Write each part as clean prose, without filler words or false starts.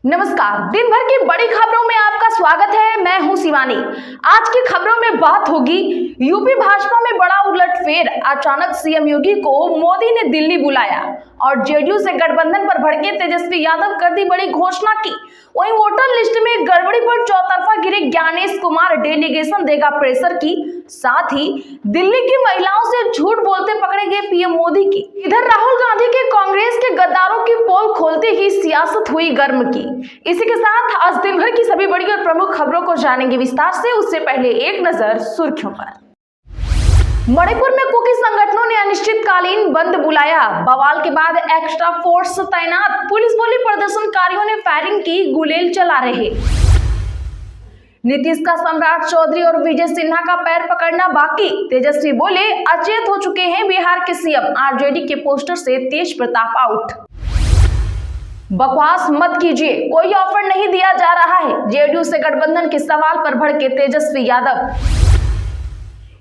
नमस्कार, दिन भर की बड़ी खबरों में आपका स्वागत है। मैं हूं शिवानी। आज की खबरों में बात होगी यूपी भाजपा में बड़ा उलटफेर। अचानक सीएम योगी को मोदी ने दिल्ली बुलाया और जेडीयू से गठबंधन पर भड़के तेजस्वी यादव कर दी बड़ी घोषणा की। वहीं वोटर लिस्ट में गड़बड़ी पर चौतरफा गिरे ज्ञानेश कुमार डेलीगेशन देगा प्रेशर की। साथ ही दिल्ली की महिलाओं से झूठ बोलते पकड़े गए पीएम मोदी की। इधर राहुल गांधी के कांग्रेस के गद्दारों की पोल खोलते ही सियासत हुई गर्म की। इसी के साथ आज दिन भर की सभी बड़ी और प्रमुख खबरों को जानेंगे विस्तार से। उससे पहले एक नजर सुर्खियों पर। मणिपुर में कुकी संगठनों ने अनिश्चितकालीन बंद बुलाया। बवाल के बाद एक्स्ट्रा फोर्स तैनात। पुलिस बोली प्रदर्शनकारियों ने फायरिंग की, गुलेल चला रहे। नीतीश का सम्राट चौधरी और विजय सिन्हा का पैर पकड़ना बाकी। तेजस्वी बोले अचेत हो चुके हैं बिहार के सीएम। आरजेडी के पोस्टर से तेज प्रताप आउट। बकवास मत कीजिए, कोई ऑफर नहीं दिया जा रहा है। जेडीयू से गठबंधन के सवाल पर भड़के तेजस्वी यादव।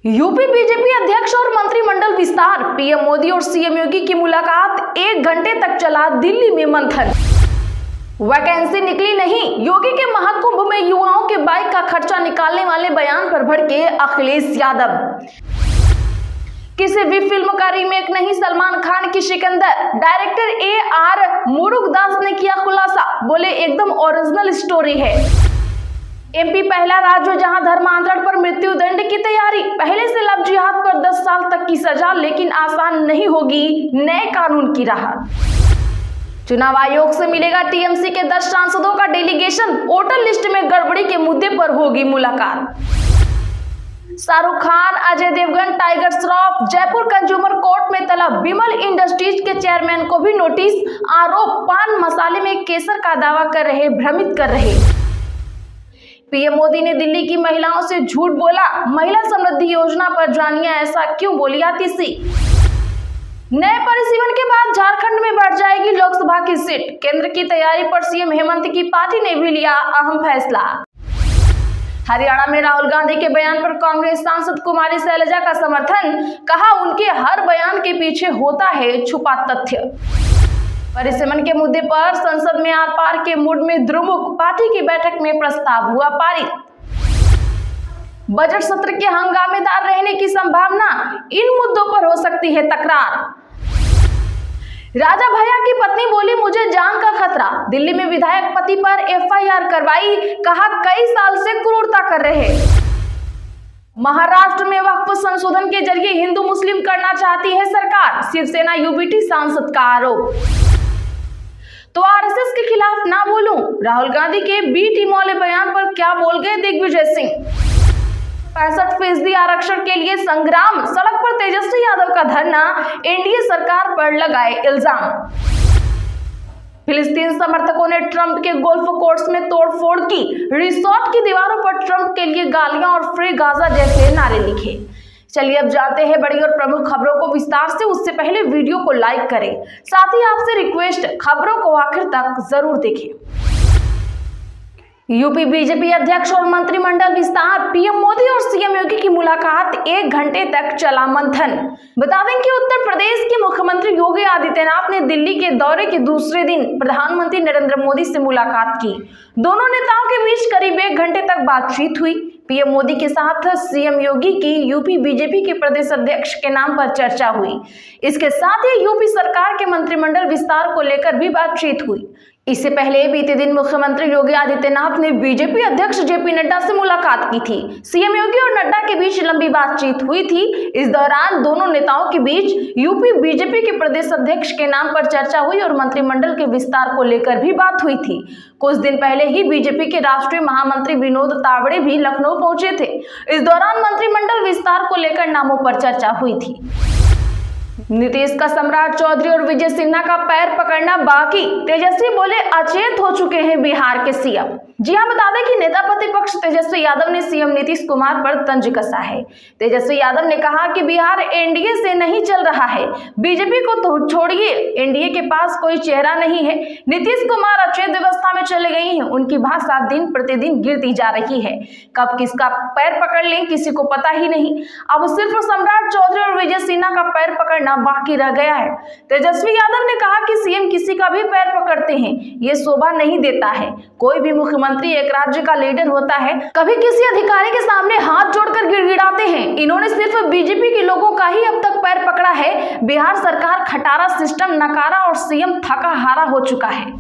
यूपी बीजेपी अध्यक्ष और मंत्रिमंडल विस्तार। पीएम मोदी और सीएम योगी की मुलाकात 1 घंटे तक चला दिल्ली में मंथन। वैकेंसी निकली नहीं। योगी के महाकुंभ में युवाओं के बाइक का खर्चा निकालने वाले बयान पर भड़के अखिलेश यादव। किसी भी फिल्म का रीमेक नहीं, सलमान खान की सिकंदर। डायरेक्टर AR मुरुगदास ने किया खुलासा, बोले एकदम ओरिजिनल स्टोरी है। एमपी पहला राज्य जहां धर्मांतरण पर मृत्यु दंड की तैयारी। पहले से लव जिहाद पर 10 साल तक की सजा, लेकिन आसान नहीं होगी नए कानून की राह। चुनाव आयोग से मिलेगा टीएमसी के 10 सांसदों का डेलीगेशन। वोटर लिस्ट में गड़बड़ी के मुद्दे पर होगी मुलाकात। Shahrukh Khan, Ajay Devgan, Tiger Shroff Jaipur consumer court में तलब। विमल इंडस्ट्रीज के चेयरमैन को भी नोटिस। आरोप पान मसाले में केसर का दावा कर रहे, भ्रमित कर रहे। पीएम मोदी ने दिल्ली की महिलाओं से झूठ बोला। महिला समृद्धि योजना पर जानिए ऐसा क्यों बोली आतिशी। नए परिसीमन के बाद झारखंड में बढ़ जाएगी लोकसभा की सीट। केंद्र की तैयारी पर सीएम हेमंत की पार्टी ने भी लिया अहम फैसला। हरियाणा में राहुल गांधी के बयान पर कांग्रेस सांसद कुमारी शैलजा का समर्थन। कहा उनके हर बयान के पीछे होता है छुपा तथ्य। परिसीमन के मुद्दे पर संसद में आर पार के मूड में द्रुमुक। पार्टी की बैठक में प्रस्ताव हुआ पारित। बजट सत्र के हंगामेदार रहने की संभावना। इन मुद्दों पर हो सकती है तकरार। राजा भैया की पत्नी बोली मुझे जान का खतरा। दिल्ली में विधायक पति पर FIR करवाई। कहा कई साल से क्रूरता कर रहे। महाराष्ट्र में वक्फ संशोधन के जरिए हिंदू मुस्लिम करना चाहती है सरकार। शिवसेना UBT सांसद का आरोप। तो RSS के खिलाफ ना बोलूं, राहुल गांधी के बी टीम वाले बयान पर क्या बोल गए दिग्विजय सिंह। 65% आरक्षण के लिए संग्राम। सड़क पर तेजस्वी यादव का धरना। एनडीए सरकार पर लगाए इल्जाम। फिलिस्तीन समर्थकों ने ट्रंप के गोल्फ कोर्स में तोड़फोड़ की। रिसोर्ट की दीवारों पर ट्रंप के लिए गालियां और फ्री गाजा जैसे नारे लिखे। चलिए अब जानते हैं बड़ी और प्रमुख खबरों को विस्तार से। उससे पहले वीडियो को लाइक करें। साथ ही आपसे रिक्वेस्ट, खबरों को आखिर तक जरूर देखें। यूपी बीजेपी अध्यक्ष और मंत्रिमंडल विस्तार। पीएम मोदी और सीएम योगी की मुलाकात 1 घंटे तक चला मंथन। बता दें कि उत्तर प्रदेश के मुख्यमंत्री योगी आदित्यनाथ ने दिल्ली के दौरे के दूसरे दिन प्रधानमंत्री नरेंद्र मोदी से मुलाकात की। दोनों नेताओं के बीच करीब 1 घंटे तक बातचीत हुई। पीएम मोदी के साथ सीएम योगी की यूपी बीजेपी के प्रदेश अध्यक्ष के नाम पर चर्चा हुई। इसके साथ ही यूपी सरकार के मंत्रिमंडल विस्तार को लेकर भी बातचीत हुई। इससे पहले बीते दिन मुख्यमंत्री योगी आदित्यनाथ ने बीजेपी अध्यक्ष जेपी नड्डा से मुलाकात की थी। सीएम योगी और नड्डा के बीच लंबी बातचीत हुई थी। इस दौरान दोनों नेताओं के बीच यूपी बीजेपी के प्रदेश अध्यक्ष के नाम पर चर्चा हुई और मंत्रिमंडल के विस्तार को लेकर भी बात हुई थी। कुछ दिन पहले ही बीजेपी के राष्ट्रीय महामंत्री विनोद तावड़े भी लखनऊ पहुंचे थे। इस दौरान मंत्रिमंडल विस्तार को लेकर नामों पर चर्चा हुई थी। नीतीश का सम्राट चौधरी और विजय सिन्हा का पैर पकड़ना बाकी। तेजस्वी बोले अचेत हो चुके हैं बिहार के सीएम। जी हां, बता दें कि नेता प्रतिपक्ष तेजस्वी यादव ने सीएम नीतीश कुमार पर तंज कसा है। तेजस्वी यादव ने कहा कि बिहार एनडीए से नहीं चल रहा है। बीजेपी को तो छोड़िए, एनडीए के पास कोई चेहरा नहीं है। नीतीश कुमार अचेत व्यवस्था में में चले गई हैं, उनकी भाषा दिन प्रतिदिन गिरती जा रही है। कब किसका पैर पकड़ लें किसी को पता ही नहीं। अब सिर्फ सम्राट चौधरी और विजय सिन्हा का पैर पकड़ना बाकी रह गया है। तेजस्वी यादव ने कहा कि सीएम किसी का भी पैर पकड़ते हैं, ये शोभा नहीं देता है। कोई भी मुख्यमंत्री एक राज्य का लीडर होता है, कभी किसी अधिकारी के सामने हाथ जोड़कर गिड़गिड़ाते हैं। इन्होंने सिर्फ बीजेपी के लोगों का ही अब तक पैर पकड़ा है। बिहार सरकार खटारा सिस्टम नकारा और सीएम थका हारा हो चुका है।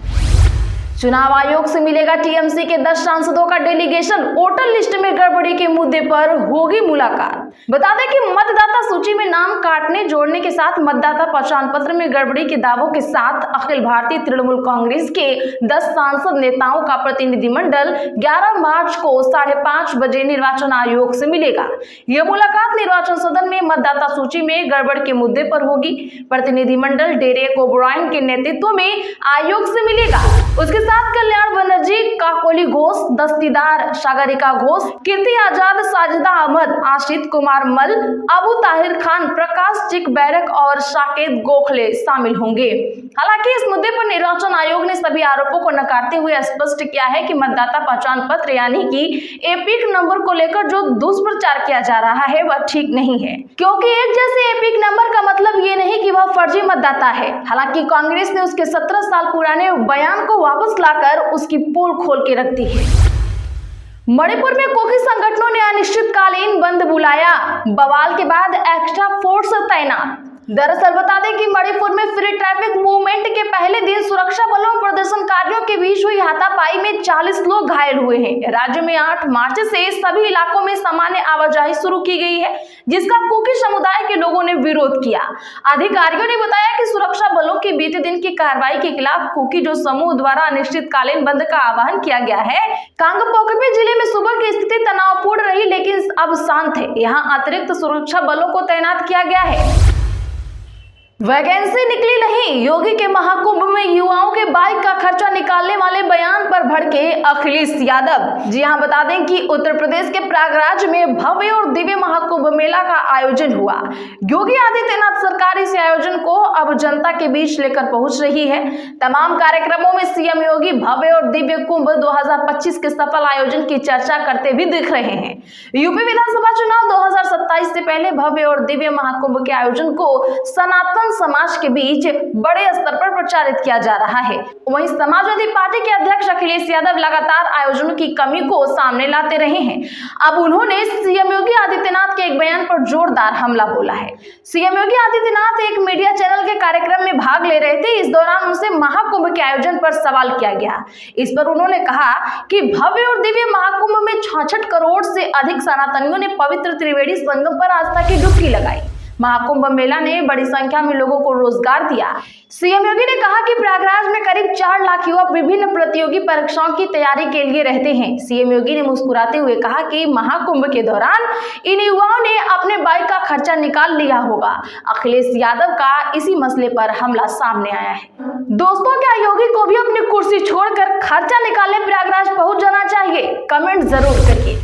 चुनाव आयोग से मिलेगा टीएमसी के 10 सांसदों का डेलीगेशन। वोटर लिस्ट में गड़बड़ी के मुद्दे पर होगी मुलाकात। बता दें कि मतदाता सूची में नाम काटने जोड़ने के साथ मतदाता पहचान पत्र में गड़बड़ी के दावों के साथ अखिल भारतीय तृणमूल कांग्रेस के 10 सांसद नेताओं का प्रतिनिधिमंडल 11 मार्च को 5:30 बजे निर्वाचन आयोग से मिलेगा। यह मुलाकात निर्वाचन सदन में मतदाता सूची में गड़बड़ के मुद्दे पर होगी। प्रतिनिधिमंडल डेरेक ओब्रायन के नेतृत्व में आयोग से मिलेगा। उसके साथ कल्याण बनर्जी, काकोली घोष, दस्तीदार सागरिका घोष, कीर्ति आजाद, साजिदा अहमद, आशित कुमार मल, अबू ताहिर खान, प्रकाश चिक बैरक और साकेत गोखले शामिल होंगे। हालांकि इस मुद्दे पर निर्वाचन आयोग ने सभी आरोपों को नकारते हुए स्पष्ट किया है कि मतदाता पहचान पत्र यानी कि एपिक नंबर को लेकर जो दुष्प्रचार किया जा रहा है वह ठीक नहीं है, क्योंकि एक जैसे एपिक नंबर का मतलब ये नहीं कि वह फर्जी मतदाता है। हालांकि कांग्रेस ने उसके 17 साल पुराने बयान को वापस लाकर उसकी पोल खोल के रख दी है। मणिपुर में कुकी संगठनों ने अनिश्चितकालीन बंद बुलाया, बवाल के बाद एक्स्ट्रा फोर्स तैनात। दरअसल बता दें कि मणिपुर में फ्री ट्रैफिक मूवमेंट के पहले दिन सुरक्षा बलों और प्रदर्शनकारियों के बीच हुई हाथापाई में 40 लोग घायल हुए हैं। राज्य में 8 मार्च से सभी इलाकों में सामान्य आवाजाही शुरू की गई है, जिसका कुकी समुदाय के लोगों ने विरोध किया। अधिकारियों ने बताया कि सुरक्षा बलों की बीते दिन की कार्रवाई के खिलाफ कुकी जो समूह द्वारा अनिश्चितकालीन बंद का आह्वान किया गया है। कांगपोकपी जिले में सुबह की स्थिति तनावपूर्ण रही, लेकिन अब शांत है। यहाँ अतिरिक्त सुरक्षा बलों को तैनात किया गया है। वैकेंसी निकली नहीं, योगी के महाकुंभ में युवाओं के बाइक का खर्चा निकालने वाले बयान पर भड़के अखिलेश यादव। जी हां, बता दें कि उत्तर प्रदेश के प्रयागराज में भव्य और दिव्य महाकुंभ मेला का आयोजन हुआ। योगी आदित्यनाथ सरकार इस आयोजन को अब जनता के बीच लेकर पहुंच रही है। तमाम कार्यक्रमों में सीएम योगी भव्य और दिव्य कुंभ 2025 के सफल आयोजन की चर्चा करते भी दिख रहे हैं। यूपी विधानसभा चुनाव 2027 से पहले भव्य और दिव्य महाकुंभ के आयोजन को सनातन समाज के बीच बड़े स्तर पर प्रचारित किया जा रहा है। वहीं समाजवादी पार्टी के अध्यक्ष अखिलेश यादव लगातार आयोजनों की कमी को सामने लाते रहे हैं। अब उन्होंने सीएम योगी आदित्यनाथ के एक बयान पर जोरदार हमला बोला है। सीएम योगी आदित्यनाथ एक मीडिया चैनल के कार्यक्रम में भाग ले रहे थे। इस दौरान उनसे महाकुंभ के आयोजन पर सवाल किया गया। इस पर उन्होंने कहा कि भव्य और दिव्य महाकुंभ में 66 करोड़ से अधिक सनातनियों ने पवित्र त्रिवेणी संगम पर आस्था की डुबकी लगाई। महाकुंभ मेला ने बड़ी संख्या में लोगों को रोजगार दिया। सीएम योगी ने कहा कि प्रयागराज में करीब 4 लाख युवा विभिन्न प्रतियोगी परीक्षाओं की तैयारी के लिए रहते हैं। सीएम योगी ने मुस्कुराते हुए कहा कि महाकुंभ के दौरान इन युवाओं ने अपने बाइक का खर्चा निकाल लिया होगा। अखिलेश यादव का इसी मसले पर हमला सामने आया है। दोस्तों, क्या योगी को भी अपनी कुर्सी छोड़कर खर्चा निकालने प्रयागराज पहुंच जाना चाहिए? कमेंट जरूर करिए।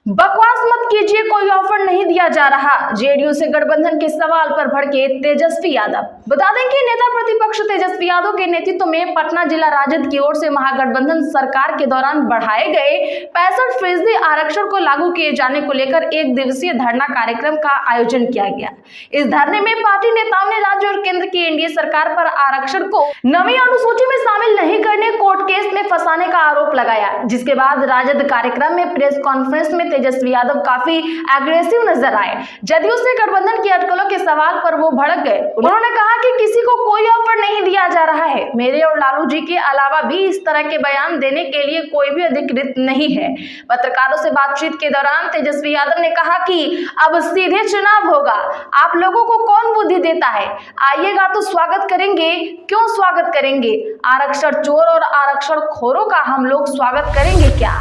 बकवास मत कीजिए, कोई ऑफर नहीं दिया जा रहा, जेडीयू से गठबंधन के सवाल पर भड़के तेजस्वी यादव। बता दें कि नेता प्रतिपक्ष तेजस्वी यादव के नेतृत्व में पटना जिला राजद की ओर से महागठबंधन सरकार के दौरान बढ़ाए गए 65% आरक्षण को लागू किए जाने को लेकर 1 दिवसीय धरना कार्यक्रम का आयोजन किया गया। इस धरने में पार्टी नेताओं ने राज्य और केंद्र की एनडीए सरकार पर आरक्षण को 9वीं अनुसूची में शामिल नहीं करने, कोर्ट केस में फंसाने का आरोप लगाया। जिसके बाद राजद कार्यक्रम में प्रेस कॉन्फ्रेंस में तेजस्वी यादव काफी एग्रेसिव नजर आए। जदयू से गठबंधन की अटकलों के सवाल पर वो भड़क गए। उन्होंने कहा कि किसी को कोई ऑफर नहीं दिया जा रहा है। मेरे और लालू जी के अलावा भी इस तरह के बयान देने के लिए कोई भी अधिकृत नहीं है। पत्रकारों से बातचीत के दौरान तेजस्वी यादव ने कहा कि अब सीधे चुनाव होगा, आप लोगों को कौन बुद्धि देता है? आइएगा तो स्वागत करेंगे। क्यों स्वागत करेंगे? आरक्षण चोर और आरक्षण खोरों का हम लोग स्वागत करेंगे क्या?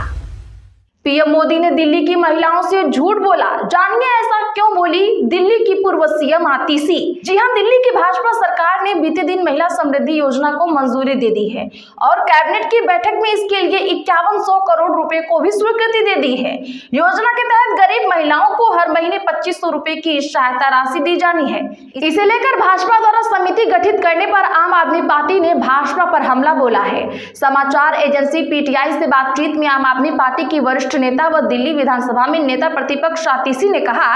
पीएम मोदी ने दिल्ली की महिलाओं से झूठ बोला, जानिए ऐसा क्यों बोली दिल्ली की पूर्व सीएम आतिशी। जी हां, दिल्ली की भाजपा सरकार ने बीते दिन महिला समृद्धि योजना को मंजूरी दे दी है और कैबिनेट की बैठक में इसके लिए 5100 करोड़ रुपए को भी स्वीकृति दे दी है। योजना के तहत गरीब महिलाओं को हर महीने 2500 रुपए की सहायता राशि दी जानी है। इसे लेकर भाजपा द्वारा समिति गठित करने पर आम आदमी पार्टी ने भाजपा पर हमला बोला है। समाचार एजेंसी पीटीआई से बातचीत में आम आदमी पार्टी की वरिष्ठ नेता व दिल्ली विधानसभा में नेता प्रतिपक्ष आतिशी ने कहा,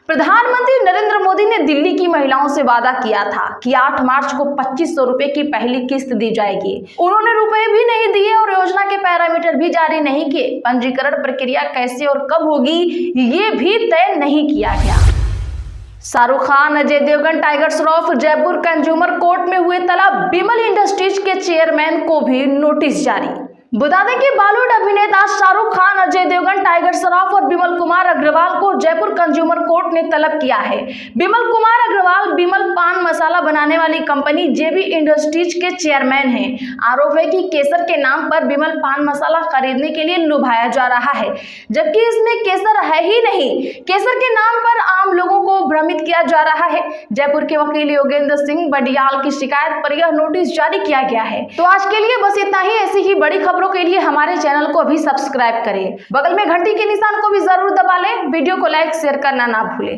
प्रधानमंत्री नरेंद्र मोदी ने दिल्ली की महिलाओं से वादा किया था कि 8 मार्च को 2500 रुपए की पहली किस्त दी जाएगी। उन्होंने रुपए भी नहीं दिए और योजना के पैरामीटर भी जारी नहीं किए। पंजीकरण प्रक्रिया कैसे और कब होगी ये भी तय नहीं किया गया। Shahrukh Khan, Ajay Devgan Tiger Shroff Jaipur consumer court में हुए तलब, बिमल इंडस्ट्रीज के चेयरमैन को भी नोटिस जारी। बता दें कि बॉलीवुड अभिनेता शाहरुख खान, अजय देवगन, टाइगर श्रॉफ और बिमल कुमार अग्रवाल को जयपुर कंज्यूमर कोर्ट ने तलब किया है। बिमल कुमार अग्रवाल बिमल पान मसाला बनाने वाली कंपनी जेबी इंडस्ट्रीज के चेयरमैन हैं। आरोप है कि केसर के नाम पर बिमल पान मसाला खरीदने के लिए लुभाया जा रहा है, जबकि इसमें केसर है ही नहीं। केसर के नाम पर आम लोगों को भ्रमित किया जा रहा है। जयपुर के वकील योगेंद्र सिंह बडियाल की शिकायत पर यह नोटिस जारी किया गया है। तो आज के लिए बस इतना ही। ऐसी ही बड़ी खबरों के लिए हमारे चैनल को अभी सब्सक्राइब करें, बगल में घंटी के निशान को भी जरूर दबा लें। वीडियो को लाइक शेयर करना ना भूलें।